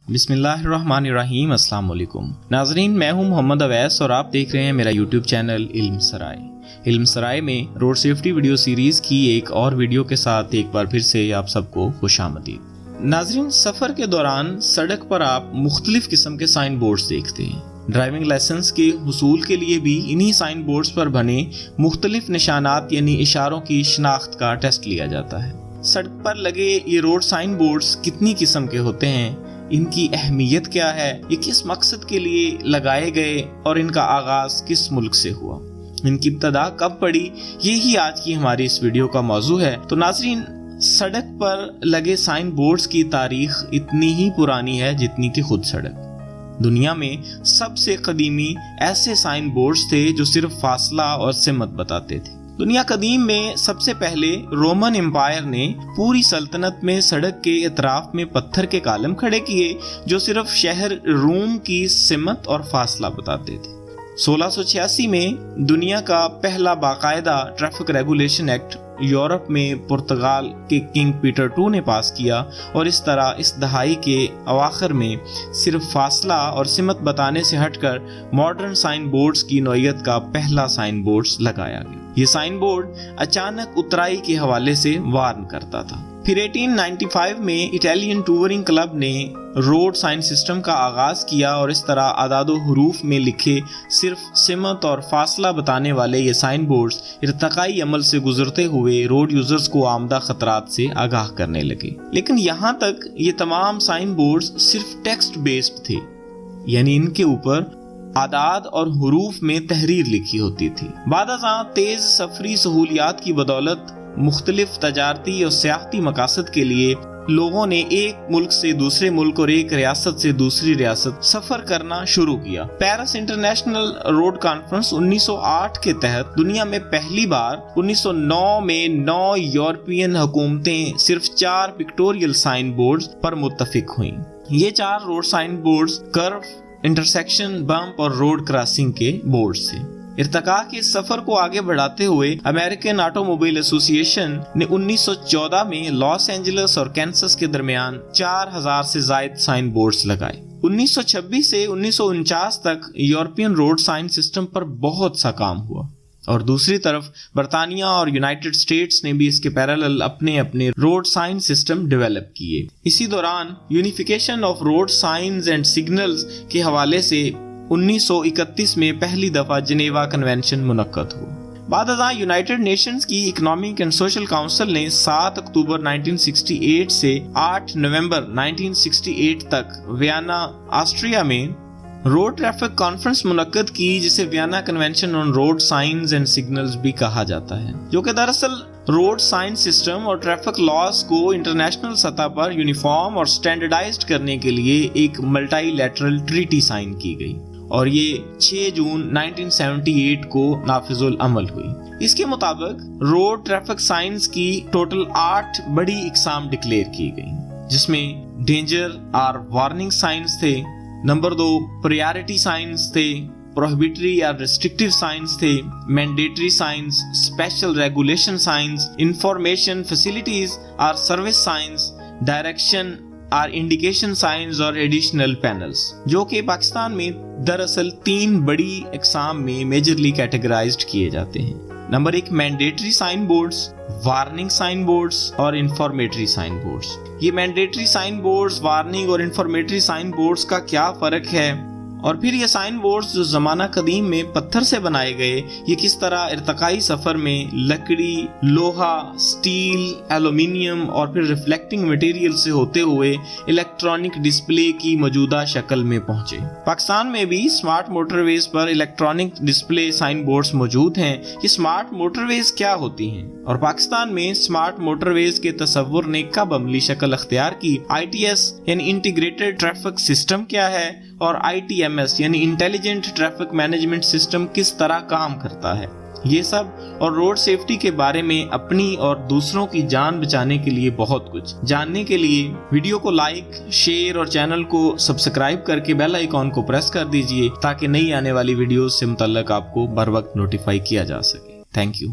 بسم اللہ الرحمن الرحیم۔ السلام علیکم ناظرین، میں ہوں محمد اویس اور آپ دیکھ رہے ہیں میرا یوٹیوب چینل علم سرائے۔ علم سرائے میں روڈ سیفٹی ویڈیو سیریز کی ایک اور ویڈیو کے ساتھ ایک بار پھر سے آپ سب کو خوش آمدید۔ ناظرین، سفر کے دوران سڑک پر آپ مختلف قسم کے سائن بورڈز دیکھتے ہیں۔ ڈرائیونگ لائسنس کے حصول کے لیے بھی انہی سائن بورڈز پر بنے مختلف نشانات یعنی اشاروں کی شناخت کا ٹیسٹ لیا جاتا ہے۔ سڑک پر لگے یہ روڈ سائن بورڈز کتنی قسم کے ہوتے ہیں، ان کی اہمیت کیا ہے، یہ کس مقصد کے لیے لگائے گئے اور ان کا آغاز کس ملک سے ہوا، ان کی ابتدا کب پڑی، یہی آج کی ہماری اس ویڈیو کا موضوع ہے۔ تو ناظرین، سڑک پر لگے سائن بورڈز کی تاریخ اتنی ہی پرانی ہے جتنی کہ خود سڑک۔ دنیا میں سب سے قدیمی ایسے سائن بورڈز تھے جو صرف فاصلہ اور سمت بتاتے تھے۔ دنیا قدیم میں سب سے پہلے رومن امپائر نے پوری سلطنت میں سڑک کے اطراف میں پتھر کے کالم کھڑے کیے جو صرف شہر روم کی سمت اور فاصلہ بتاتے تھے۔ 1686 میں دنیا کا پہلا باقاعدہ ٹریفک ریگولیشن ایکٹ یورپ میں پرتگال کے کنگ پیٹر II نے پاس کیا، اور اس طرح اس دہائی کے اواخر میں صرف فاصلہ اور سمت بتانے سے ہٹ کر ماڈرن سائن بورڈز کی نوعیت کا پہلا سائن بورڈز لگایا گیا۔ یہ سائن بورڈ اچانک اترائی کے حوالے سے وارن کرتا تھا۔ پھر 1895 میں اٹالین ٹورنگ کلب نے روڈ سائن سسٹم کا آغاز کیا، اور اس طرح اعداد و حروف میں لکھے صرف سمت اور فاصلہ بتانے والے یہ سائن بورڈز ارتقائی عمل سے گزرتے ہوئے روڈ یوزرز کو آمدہ خطرات سے آگاہ کرنے لگے۔ لیکن یہاں تک یہ تمام سائن بورڈز صرف ٹیکسٹ بیسڈ تھے، یعنی ان کے اوپر اعداد اور حروف میں تحریر لکھی ہوتی تھی۔ بعد ازاں تیز سفری سہولیات کی بدولت مختلف تجارتی اور سیاحتی مقاصد کے لیے لوگوں نے ایک ملک سے دوسرے ملک اور ایک ریاست سے دوسری ریاست سفر کرنا شروع کیا۔ پیرس انٹرنیشنل روڈ کانفرنس 1908 کے تحت دنیا میں پہلی بار 1909 میں 9 یورپین حکومتیں صرف 4 پکٹوریل سائن بورڈز پر متفق ہوئیں۔ یہ 4 روڈ سائن بورڈز کرو، انٹرسیکشن، بمپ اور روڈ کراسنگ کے بورڈز تھے۔ ارتقاء کے سفر کو آگے بڑھاتے ہوئے امریکن آٹو موبائل ایسوسی ایشن نے 1914 میں لاس اینجلس اور کینسس کے درمیان 4000 سے زائد سائن بورڈز لگائے۔ 1926 سے 1949 تک یورپین روڈ سائن سسٹم پر بہت سا کام ہوا، اور دوسری طرف برطانیہ اور یونائٹڈ اسٹیٹس نے بھی اس کے پیرالل اپنے روڈ سائن سسٹم ڈیولپ کیے۔ اسی دوران unification of road signs and signals کے حوالے سے 1931 میں پہلی دفعہ جنیوا کنونشن منعقد ہوا۔ بعد ازاں یونائٹڈ نیشنز کی اکنامک اینڈ سوشل کونسل نے 7 اکتوبر 1968 سے 8 نومبر 1968 تک ویانا، آسٹریا میں روڈ ٹریفک کانفرنس منعقد کی، جسے Vienna convention on road signs and signals بھی کہا جاتا ہے، جو کہ دراصل روڈ سائن سسٹم اور ٹریفک لاز کو انٹرنیشنل سطح پر یونیفارم اور سٹینڈرڈائزڈ کرنے کے لیے ایک ملٹی لیٹرل ٹریٹی سائن کی گئی، اور یہ 6 جون 1978 کو نافذ العمل ہوئی۔ اس کے مطابق روڈ ٹریفک سائنز کی ٹوٹل 8 بڑی اقسام ڈکلیئر کی گئی، جس میں ڈینجر اور وارننگ سائنز تھے، نمبر 2 پریارٹی سائنز تھے، پروہیبٹری یا ریسٹرکٹیو سائنز تھے، mandatory signs, special regulation signs, information facilities اور سروس سائنز، ڈائریکشن اور انڈیکیشن سائنز اور ایڈیشنل پینلز، جو کہ پاکستان میں دراصل 3 بڑی اقسام میں میجرلی کیٹیگرائزڈ کیے جاتے ہیں۔ Number 1 mandatory sign boards, warning sign boards اور انفارمیٹری سائن بورڈز۔ یہ مینڈیٹری سائن بورڈز، وارننگ اور انفارمیٹری سائن بورڈز کا کیا فرق ہے، اور پھر یہ سائن بورڈز جو زمانہ قدیم میں پتھر سے بنائے گئے، یہ کس طرح ارتقائی سفر میں لکڑی، لوہا، سٹیل، ایلومینیم اور پھر ریفلیکٹنگ مٹیریل سے ہوتے ہوئے الیکٹرانک ڈسپلے کی موجودہ شکل میں پہنچے۔ پاکستان میں بھی سمارٹ موٹر ویز پر الیکٹرانک ڈسپلے سائن بورڈز موجود ہیں۔ یہ سمارٹ موٹر ویز کیا ہوتی ہیں، اور پاکستان میں سمارٹ موٹر ویز کے تصور نے کب عملی شکل اختیار کی؟ ITS یعنی انٹیگریٹڈ ٹریفک سسٹم کیا ہے، اور ITMS یعنی انٹیلیجنٹ ٹریفک مینجمنٹ سسٹم کس طرح کام کرتا ہے؟ یہ سب اور روڈ سیفٹی کے بارے میں اپنی اور دوسروں کی جان بچانے کے لیے بہت کچھ جاننے کے لیے ویڈیو کو لائک، شیئر اور چینل کو سبسکرائب کر کے بیل آئیکن کو پریس کر دیجئے، تاکہ نئی آنے والی ویڈیوز سے متعلق آپ کو بر وقت نوٹیفائی کیا جا سکے۔ Thank you.